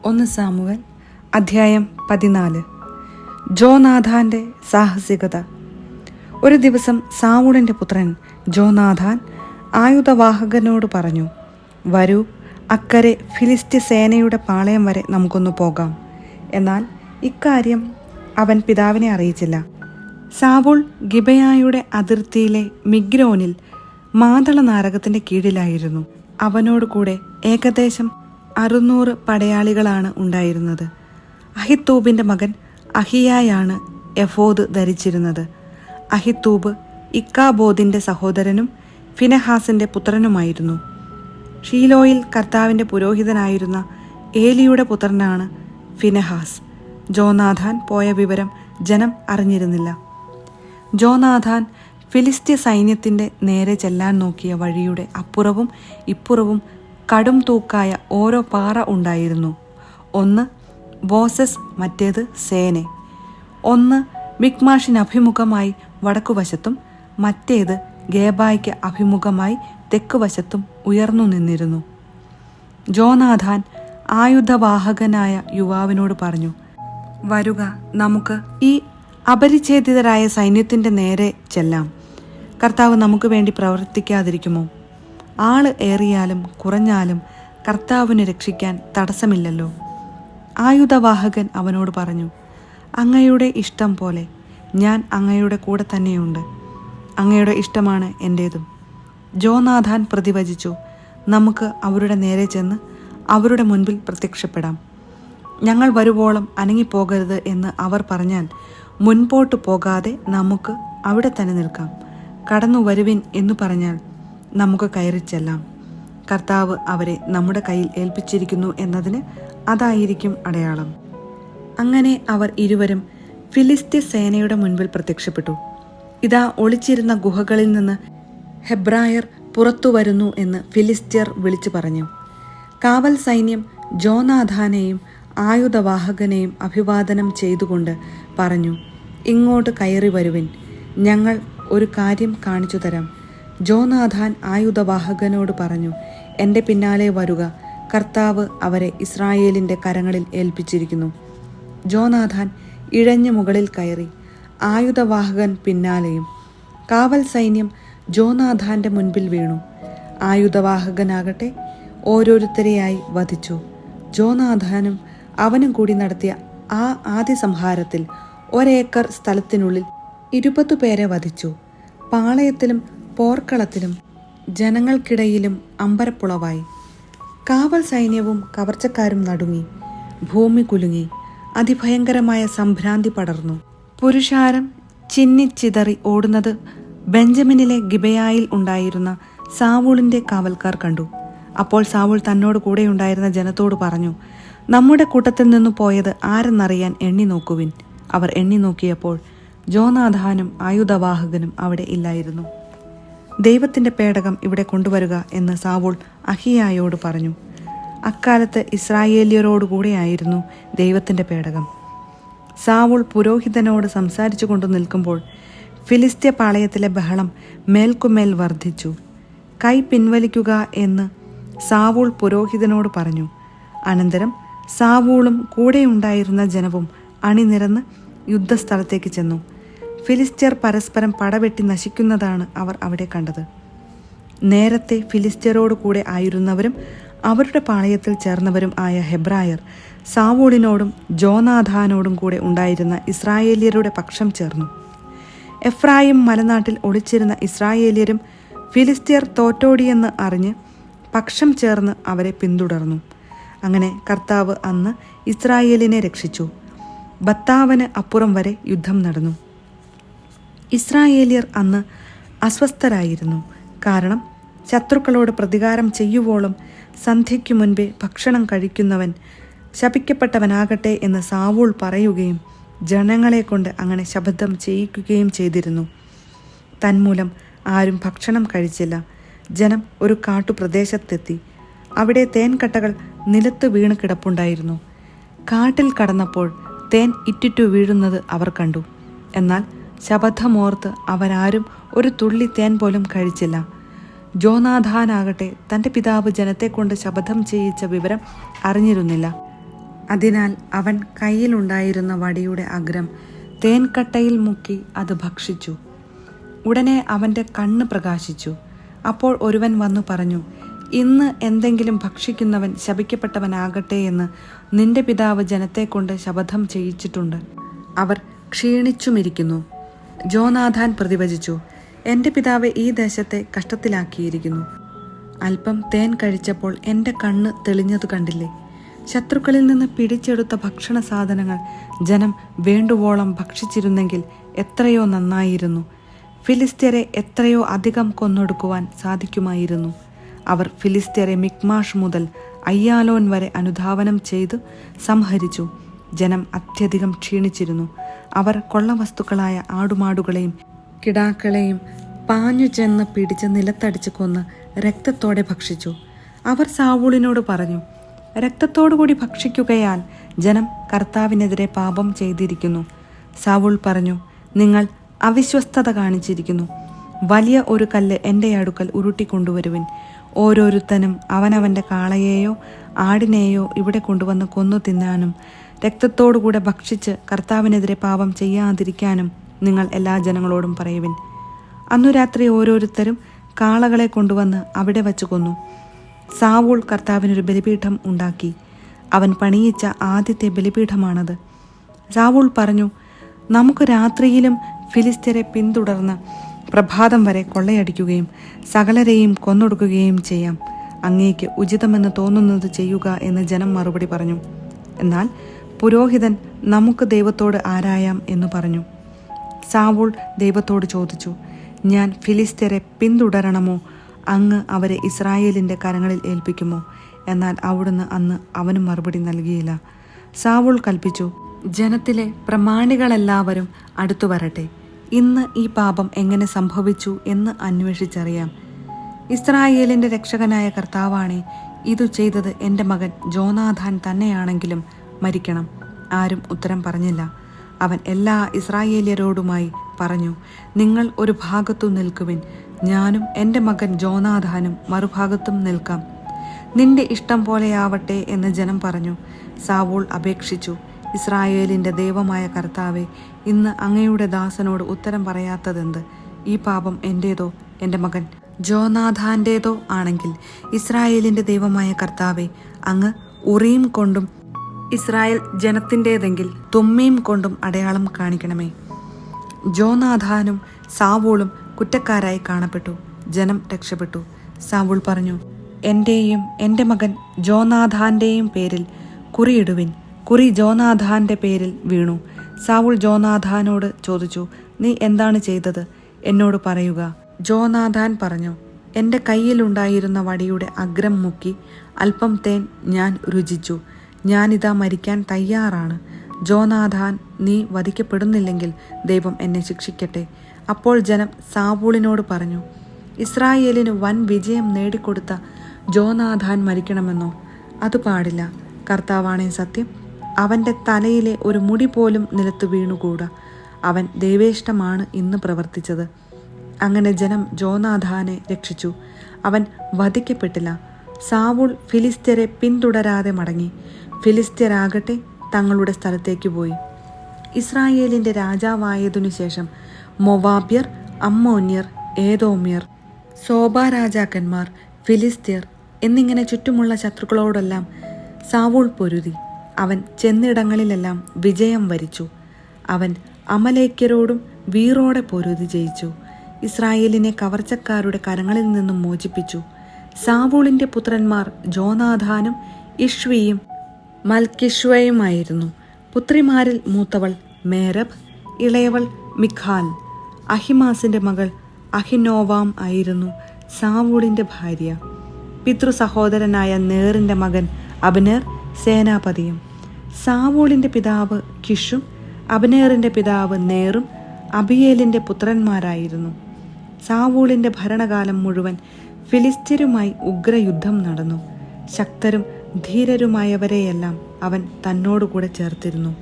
1 Samuel അധ്യായം 14. ജോനാഥാന്റെ സാഹസികത. ഒരു ദിവസം സാവൂളിൻ്റെ പുത്രൻ ജോനാഥാൻ ആയുധവാഹകനോട് പറഞ്ഞു, വരൂ, അക്കരെ ഫിലിസ്ത്യ സേനയുടെ പാളയം വരെ നമുക്കൊന്ന് പോകാം. എന്നാൽ ഇക്കാര്യം അവൻ പിതാവിനെ അറിയിച്ചില്ല. സാവൂൾ ഗിബയായുടെ അതിർത്തിയിലെ മിഗ്രോനിൽ മാതള നാരകത്തിൻ്റെ കീഴിലായിരുന്നു. അവനോട് കൂടെ ഏകദേശം 600 പടയാളികളാണ് ഉണ്ടായിരുന്നത്. അഹിത്തൂബിൻ്റെ മകൻ അഹിയായാണ് എഫോദ് ധരിച്ചിരുന്നത്. അഹിത്തൂബ് ഇക്കാബോദിൻ്റെ സഹോദരനും ഫിനെഹാസിൻ്റെ പുത്രനുമായിരുന്നു. ഷീലോയിൽ കർത്താവിൻ്റെ പുരോഹിതനായിരുന്ന ഏലിയുടെ പുത്രനാണ് ഫിനെഹാസ്. ജോനാഥാൻ പോയ വിവരം ജനം അറിഞ്ഞിരുന്നില്ല. ജോനാഥാൻ ഫിലിസ്ത്യ സൈന്യത്തിൻ്റെ നേരെ ചെല്ലാൻ നോക്കിയ വഴിയുടെ അപ്പുറവും ഇപ്പുറവും കടും തൂക്കായ ഓരോ പാറ ഉണ്ടായിരുന്നു. ഒന്ന് ബോസസ്, മറ്റേത് സേനെ. ഒന്ന് മിക്മാഷിനഭിമുഖമായി വടക്കുവശത്തും മറ്റേത് ഗേബായ്ക്ക് അഭിമുഖമായി തെക്കുവശത്തും ഉയർന്നു നിന്നിരുന്നു. ജോനാഥാൻ ആയുധവാഹകനായ യുവാവിനോട് പറഞ്ഞു, വരുക, നമുക്ക് ഈ അപരിച്ഛേദിതരായ സൈന്യത്തിൻ്റെ നേരെ ചെല്ലാം. കർത്താവ് നമുക്ക് വേണ്ടി പ്രവർത്തിക്കാതിരിക്കുമോ? ആള് ഏറിയാലും കുറഞ്ഞാലും കർത്താവിനെ രക്ഷിക്കാൻ തടസ്സമില്ലല്ലോ. ആയുധവാഹകൻ അവനോട് പറഞ്ഞു, അങ്ങയുടെ ഇഷ്ടം പോലെ, ഞാൻ അങ്ങയുടെ കൂടെ തന്നെയുണ്ട്. അങ്ങയുടെ ഇഷ്ടമാണ് എൻ്റേതും. ജോനാഥാൻ പ്രതിവചിച്ചു, നമുക്ക് അവരുടെ നേരെ ചെന്ന് അവരുടെ മുൻപിൽ പ്രത്യക്ഷപ്പെടാം. ഞങ്ങൾ വരുവോളം അനങ്ങിപ്പോകരുത് എന്ന് അവർ പറഞ്ഞാൽ മുൻപോട്ട് പോകാതെ നമുക്ക് അവിടെ തന്നെ നിൽക്കാം. കടന്നു വരുവിൻ എന്നു പറഞ്ഞാൽ നമുക്ക് കയറി ചെല്ലാം. കർത്താവ് അവരെ നമ്മുടെ കയ്യിൽ ഏൽപ്പിച്ചിരിക്കുന്നു എന്നതിന് അതായിരിക്കും അടയാളം. അങ്ങനെ അവർ ഇരുവരും ഫിലിസ്ത്യ സേനയുടെ മുൻപിൽ പ്രത്യക്ഷപ്പെട്ടു. ഇതാ, ഒളിച്ചിരുന്ന ഗുഹകളിൽ നിന്ന് ഹെബ്രായർ പുറത്തു വരുന്നു എന്ന് ഫിലിസ്ത്യർ വിളിച്ചു പറഞ്ഞു. കാവൽ സൈന്യം ജോനാഥാനെയും ആയുധവാഹകനെയും അഭിവാദനം ചെയ്തുകൊണ്ട് പറഞ്ഞു, ഇങ്ങോട്ട് കയറി വരുവിൻ, ഞങ്ങൾ ഒരു കാര്യം കാണിച്ചു തരാം. ജോനാഥാൻ ആയുധവാഹകനോട് പറഞ്ഞു, എൻ്റെ പിന്നാലെ വരുക, കർത്താവ് അവരെ ഇസ്രായേലിൻ്റെ കരങ്ങളിൽ ഏൽപ്പിച്ചിരിക്കുന്നു. ജോനാഥാൻ ഇഴഞ്ഞു മുകളിൽ കയറി, ആയുധവാഹകൻ പിന്നാലെയും. കാവൽ സൈന്യം ജോനാഥാൻ്റെ മുൻപിൽ വീണു. ആയുധവാഹകനാകട്ടെ ഓരോരുത്തരെയായി വധിച്ചു. ജോനാഥാനും അവനും കൂടി നടത്തിയ ആ ആദ്യ സംഹാരത്തിൽ 1 ഏക്കർ സ്ഥലത്തിനുള്ളിൽ 20 പേരെ വധിച്ചു. പാളയത്തിലും പോർക്കളത്തിലും ജനങ്ങൾക്കിടയിലും അമ്പരപ്പുളവായി. കാവൽ സൈന്യവും കവർച്ചക്കാരും നടുങ്ങി. ഭൂമി കുലുങ്ങി. അതിഭയങ്കരമായ സംഭ്രാന്തി പടർന്നു. പുരുഷാരം ചിന്നിച്ചിതറി ഓടുന്നത് ബെഞ്ചമിനിലെ ഗിബയായിൽ ഉണ്ടായിരുന്ന സാവൂളിൻ്റെ കാവൽക്കാർ കണ്ടു. അപ്പോൾ സാവൂൾ തന്നോട് കൂടെയുണ്ടായിരുന്ന ജനത്തോട് പറഞ്ഞു, നമ്മുടെ കൂട്ടത്തിൽ നിന്നു പോയത് ആരെന്നറിയാൻ എണ്ണി നോക്കുവിൻ. അവർ എണ്ണി നോക്കിയപ്പോൾ ജോനാഥാനും ആയുധവാഹകനും അവിടെ ഇല്ലായിരുന്നു. ദൈവത്തിൻ്റെ പേടകം ഇവിടെ കൊണ്ടുവരുക എന്ന് സാവൂൾ അഹിയായോട് പറഞ്ഞു. അക്കാലത്ത് ഇസ്രായേല്യരോടുകൂടെയായിരുന്നു ദൈവത്തിൻ്റെ പേടകം. സാവൂൾ പുരോഹിതനോട് സംസാരിച്ചു കൊണ്ടു നിൽക്കുമ്പോൾ ഫിലിസ്ത്യ പാളയത്തിലെ ബഹളം മേൽക്കുമേൽ വർദ്ധിച്ചു. കൈ പിൻവലിക്കുക എന്ന് സാവൂൾ പുരോഹിതനോട് പറഞ്ഞു. അനന്തരം സാവൂളും കൂടെയുണ്ടായിരുന്ന ജനവും അണിനിരന്ന് യുദ്ധസ്ഥലത്തേക്ക് ചെന്നു. ഫിലിസ്ത്യർ പരസ്പരം പടവെട്ടി നശിക്കുന്നതാണ് അവർ അവിടെ കണ്ടത്. നേരത്തെ ഫിലിസ്ത്യരോട് കൂടെ ആയിരുന്നവരും അവരുടെ പാളയത്തിൽ ചേർന്നവരും ആയ ഹെബ്രായർ സാവൂളിനോടും ജോനാഥാനോടും കൂടെ ഉണ്ടായിരുന്ന ഇസ്രായേല്യരുടെ പക്ഷം ചേർന്നു. എഫ്രായിം മലനാട്ടിൽ ഒളിച്ചിരുന്ന ഇസ്രായേല്യരും ഫിലിസ്ത്യർ തോറ്റോടിയെന്ന് അറിഞ്ഞ് പക്ഷം ചേർന്ന് അവരെ പിന്തുടർന്നു. അങ്ങനെ കർത്താവ് അന്ന് ഇസ്രായേലിനെ രക്ഷിച്ചു. ബത്താവന് അപ്പുറം വരെ യുദ്ധം നടന്നു. ഇസ്രായേല്യർ അന്ന് അസ്വസ്ഥരായിരുന്നു. കാരണം ശത്രുക്കളോട് പ്രതികാരം ചെയ്യുവോളം സന്ധ്യയ്ക്കു മുൻപേ ഭക്ഷണം കഴിക്കുന്നവൻ ശപിക്കപ്പെട്ടവനാകട്ടെ എന്ന് സാവൂൾ പറയുകയും ജനങ്ങളെ കൊണ്ട് അങ്ങനെ ശപഥം ചെയ്യിക്കുകയും ചെയ്തിരുന്നു. തന്മൂലം ആരും ഭക്ഷണം കഴിച്ചില്ല. ജനം ഒരു കാട്ടുപ്രദേശത്തെത്തി. അവിടെ തേൻകട്ടകൾ നിലത്ത് വീണ് കിടപ്പുണ്ടായിരുന്നു. കാട്ടിൽ കടന്നപ്പോൾ തേൻ ഇറ്റിറ്റു വീഴുന്നത് അവർ കണ്ടു. എന്നാൽ ശപഥമോർത്ത് അവരാരും ഒരു തുള്ളി തേൻ പോലും കഴിച്ചില്ല. ജോനാഥാനാകട്ടെ തൻ്റെ പിതാവ് ജനത്തെക്കൊണ്ട് ശപഥം ചെയ്യിച്ച വിവരം അറിഞ്ഞിരുന്നില്ല. അതിനാൽ അവൻ കയ്യിലുണ്ടായിരുന്ന വടിയുടെ അഗ്രം തേൻകട്ടയിൽ മുക്കി അത് ഭക്ഷിച്ചു. ഉടനെ അവൻ്റെ കണ്ണ് പ്രകാശിച്ചു. അപ്പോൾ ഒരുവൻ വന്നു പറഞ്ഞു, ഇന്ന് എന്തെങ്കിലും ഭക്ഷിക്കുന്നവൻ ശപിക്കപ്പെട്ടവനാകട്ടെ എന്ന് നിന്റെ പിതാവ് ജനത്തെക്കൊണ്ട് ശപഥം ചെയ്യിച്ചിട്ടുണ്ട്. അവർ ക്ഷീണിച്ചുമിരിക്കുന്നു. ജോനാഥാൻ പ്രതിവചിച്ചു, എൻ്റെ പിതാവ് ഈ ദേശത്തെ കഷ്ടത്തിലാക്കിയിരിക്കുന്നു. അല്പം തേൻ കഴിച്ചപ്പോൾ എൻ്റെ കണ്ണ് തെളിഞ്ഞതു കണ്ടില്ലേ? ശത്രുക്കളിൽ നിന്ന് പിടിച്ചെടുത്ത ഭക്ഷണ സാധനങ്ങൾ ജനം വേണ്ടുവോളം ഭക്ഷിച്ചിരുന്നെങ്കിൽ എത്രയോ നന്നായിരുന്നു. ഫിലിസ്ത്യരെ എത്രയോ അധികം കൊന്നൊടുക്കുവാൻ സാധിക്കുമായിരുന്നു. അവർ ഫിലിസ്ത്യരെ മിക്മാഷ് മുതൽ അയ്യാലോൻ വരെ അനുധാവനം ചെയ്ത് സംഹരിച്ചു. ജനം അത്യധികം ക്ഷീണിച്ചിരുന്നു. അവർ കൊള്ളവസ്തുക്കളായ ആടുമാടുകളെയും കിടാക്കളെയും പാഞ്ഞു ചെന്ന് പിടിച്ച് നിലത്തടിച്ച് കൊന്ന് രക്തത്തോടെ ഭക്ഷിച്ചു. അവർ സാവൂളിനോട് പറഞ്ഞു, രക്തത്തോടുകൂടി ഭക്ഷിക്കുകയാൽ ജനം കർത്താവിനെതിരെ പാപം ചെയ്തിരിക്കുന്നു. സാവൂൾ പറഞ്ഞു, നിങ്ങൾ അവിശ്വസ്തത കാണിച്ചിരിക്കുന്നു. വലിയ ഒരു കല്ല് എൻ്റെ അടുക്കൽ ഉരുട്ടിക്കൊണ്ടുവരുവിൻ. ഓരോരുത്തനും അവനവൻ്റെ കാളയെയോ ആടിനെയോ ഇവിടെ കൊണ്ടുവന്ന് കൊന്നു തിന്നാനും രക്തത്തോടുകൂടെ ഭക്ഷിച്ച് കർത്താവിനെതിരെ പാപം ചെയ്യാതിരിക്കാനും നിങ്ങൾ എല്ലാ ജനങ്ങളോടും പറയുവിൻ. അന്നു രാത്രി ഓരോരുത്തരും കാളകളെ കൊണ്ടുവന്ന് അവിടെ വച്ച് കൊന്നു. സാവൂൾ കർത്താവിനൊരു ബലിപീഠം ഉണ്ടാക്കി. അവൻ പണിയിച്ച ആദ്യത്തെ ബലിപീഠമാണത്. സാവൂൾ പറഞ്ഞു, നമുക്ക് രാത്രിയിലും ഫിലിസ്ത്യരെ പിന്തുടർന്ന് പ്രഭാതം വരെ കൊള്ളയടിക്കുകയും സകലരെയും കൊന്നൊടുക്കുകയും ചെയ്യാം. അങ്ങേക്ക് ഉചിതമെന്ന് തോന്നുന്നത് ചെയ്യുക എന്ന് ജനം മറുപടി പറഞ്ഞു. എന്നാൽ പുരോഹിതൻ, നമുക്ക് ദൈവത്തോട് ആരായാം എന്ന് പറഞ്ഞു. സാവൂൾ ദൈവത്തോട് ചോദിച്ചു, ഞാൻ ഫിലിസ്ത്യരെ പിന്തുടരണമോ? അങ്ങ് അവരെ ഇസ്രായേലിൻ്റെ കരങ്ങളിൽ ഏൽപ്പിക്കുമോ? എന്നാൽ അവിടുന്ന് അന്ന് അവന് മറുപടി നൽകിയില്ല. സാവൂൾ കൽപ്പിച്ചു, ജനത്തിലെ പ്രമാണികളെല്ലാവരും അടുത്തു വരട്ടെ. ഇന്ന് ഈ പാപം എങ്ങനെ സംഭവിച്ചു എന്ന് അന്വേഷിച്ചറിയാം. ഇസ്രായേലിൻ്റെ രക്ഷകനായ കർത്താവാണേ, ഇതു ചെയ്തത് എൻ്റെ മകൻ ജോനാഥാൻ തന്നെയാണെങ്കിലും മരിക്കണം. ആരും ഉത്തരം പറഞ്ഞില്ല. അവൻ എല്ലാ ഇസ്രായേല്യരോടുമായി പറഞ്ഞു, നിങ്ങൾ ഒരു ഭാഗത്തു നിൽക്കുവിൻ, ഞാനും എൻ്റെ മകൻ ജോനാഥാനും മറുഭാഗത്തും നിൽക്കാം. നിന്റെ ഇഷ്ടം പോലെയാവട്ടെ എന്ന് ജനം പറഞ്ഞു. സാവൂൾ അപേക്ഷിച്ചു, ഇസ്രായേലിൻ്റെ ദൈവമായ കർത്താവെ, ഇന്ന് അങ്ങയുടെ ദാസനോട് ഉത്തരം പറയാത്തതെന്ത്? ഈ പാപം എൻ്റേതോ എൻ്റെ മകൻ ജോനാഥാൻ്റേതോ ആണെങ്കിൽ ഇസ്രായേലിൻ്റെ ദൈവമായ കർത്താവെ, അങ്ങ് ഉറീം കൊണ്ടും ഇസ്രായേൽ ജനത്തിൻ്റേതെങ്കിൽ തുമ്മീം കൊണ്ടും അടയാളം കാണിക്കണമേ. ജോനാഥാനും സാവൂളും കുറ്റക്കാരായി കാണപ്പെട്ടു. ജനം രക്ഷപ്പെട്ടു. സാവൂൾ പറഞ്ഞു, എൻ്റെയും എൻ്റെ മകൻ ജോനാഥാൻ്റെയും പേരിൽ കുറിയിടുവിൻ. കുറി ജോനാഥാൻ്റെ പേരിൽ വീണു. സാവൂൾ ജോനാഥാനോട് ചോദിച്ചു, നീ എന്താണ് ചെയ്തത്? എന്നോട് പറയുക. ജോനാഥാൻ പറഞ്ഞു, എൻ്റെ കയ്യിലുണ്ടായിരുന്ന വടിയുടെ അഗ്രം മുക്കി അല്പം തേൻ ഞാൻ രുചിച്ചു. ഞാനിതാ മരിക്കാൻ തയ്യാറാണ്. ജോനാഥാൻ, നീ വധിക്കപ്പെടുന്നില്ലെങ്കിൽ ദൈവം എന്നെ ശിക്ഷിക്കട്ടെ. അപ്പോൾ ജനം സാവൂളിനോട് പറഞ്ഞു, ഇസ്രായേലിന് വൻ വിജയം നേടിക്കൊടുത്ത ജോനാഥാൻ മരിക്കണമെന്നോ? അത് പാടില്ല. കർത്താവാണേ സത്യം, അവൻ്റെ തലയിലെ ഒരു മുടി പോലും നിലത്ത് വീണുകൂടാ. അവൻ ദൈവേഷ്ടമാണ് ഇന്ന് പ്രവർത്തിച്ചത്. അങ്ങനെ ജനം ജോനാഥാനെ രക്ഷിച്ചു. അവൻ വധിക്കപ്പെട്ടില്ല. സാവൂൾ ഫിലിസ്ത്യരെ പിന്തുടരാതെ മടങ്ങി. ഫിലിസ്ത്യരാകട്ടെ തങ്ങളുടെ സ്ഥലത്തേക്ക് പോയി. ഇസ്രായേലിൻ്റെ രാജാവായതിനു ശേഷം മൊവാബ്യർ, അമ്മോന്യർ, ഏദോമ്യർ, സോബ രാജാക്കന്മാർ, ഫിലിസ്ത്യർ എന്നിങ്ങനെ ചുറ്റുമുള്ള ശത്രുക്കളോടെല്ലാം സാവൂൾ പൊരുതി. അവൻ ചെന്നിടങ്ങളിലെല്ലാം വിജയം വരിച്ചു. അവൻ അമലേക്യരോടും വീറോടെ പൊരുതി ജയിച്ചു. ഇസ്രായേലിനെ കവർച്ചക്കാരുടെ കരങ്ങളിൽ നിന്നും മോചിപ്പിച്ചു. സാവൂളിൻ്റെ പുത്രന്മാർ ജോനാഥാനും ഇഷ്വിയും മൽക്കിഷ്വയുമായിരുന്നു. പുത്രിമാരിൽ മൂത്തവൾ മേരബ്, ഇളയവൾ മിഖാൽ. അഹിമാസിൻ്റെ മകൾ അഹിനോവാം ആയിരുന്നു സാവൂളിൻ്റെ ഭാര്യ. പിതൃ സഹോദരനായ നേറിൻ്റെ മകൻ അബ്നേർ സേനാപതിയും. സാവൂളിൻ്റെ പിതാവ് കിഷും അബ്നേറിൻ്റെ പിതാവ് നേറും അബിയേലിൻ്റെ പുത്രന്മാരായിരുന്നു. സാവൂളിൻ്റെ ഭരണകാലം മുഴുവൻ ഫിലിസ്ത്യരുമായി ഉഗ്രയുദ്ധം നടന്നു. ശക്തരും ധീരരുമായവരെയെല്ലാം അവൻ തന്നോടുകൂടെ ചേർത്തിരുന്നു.